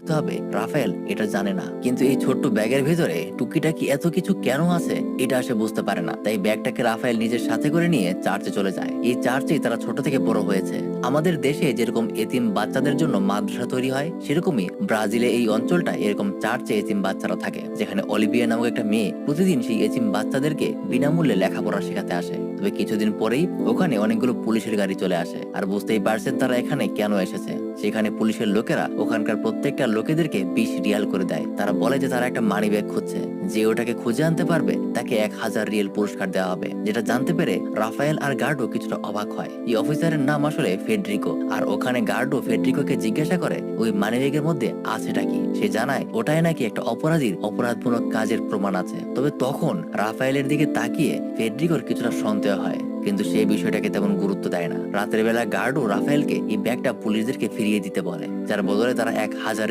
হবে রাফায়েল এটা জানে না, কিন্তু এই ছোট্ট ব্যাগের ভেতরে টুকিটাকি এত কিছু কেন আছে এটা সে বুঝতে পারে না। তাই ব্যাগটাকে রাফায়েল নিজের সাথে করে নিয়ে চার্চে চলে যায়। এই চার্চেই তারা ছোট থেকে বড় হয়েছে। আমাদের দেশে যেরকম এতিম বাচ্চাদের জন্য মাদ্রাসা তৈরি হয়, সেরকমই ব্রাজিলে এই অঞ্চলটা এরকম চার্চে এতিম বাচ্চারা থাকে, যেখানে অলিভিয়া নামক একটা মেয়ে প্রতিদিন সেই এতিম বাচ্চাদেরকে বিনামূল্যে লেখাপড়া শেখাতে আসে। তবে কিছুদিন পরেই ওখানে অনেকগুলো পুলিশের গাড়ি চলে আসে, আর বুঝতেই পারছেন তারা এখানে কেন এসেছে। সেখানে পুলিশের লোকেরা ওখানকার প্রত্যেকটা লোকেদেরকে 20 রিয়াল করে দেয়। তারা বলে যে তারা একটা মানি ব্যাগ খুঁজছে, যে ওটাকে খুঁজে আনতে পারবে তাকে 1000 রিয়েল পুরস্কার দেওয়া হবে। যেটা জানতে পেরে রাফায়েল আর গার্ডো কিছুটা অবাক হয়। এই অফিসারের নাম আসলে ফেডরিকো, আর ওখানে গার্ডো ফেডরিকোকে জিজ্ঞাসা করে ওই মানি ব্যাগের মধ্যে আছেটা কি। সে জানায় ওটাই নাকি একটা অপরাধীর অপরাধমূলক কাজের প্রমাণ আছে। তবে তখন রাফায়েলের দিকে তাকিয়ে ফেডরিকোর কিছুটা সন্দেহ হয়, কিন্তু সেই বিষয়টাকে তেমন গুরুত্ব দেয় না। রাতের বেলা গার্ডো রাফায়েলকে এই ব্যাগটা পুলিশদেরকে ফিরিয়ে দিতে বলে, যার বদলে তারা 1000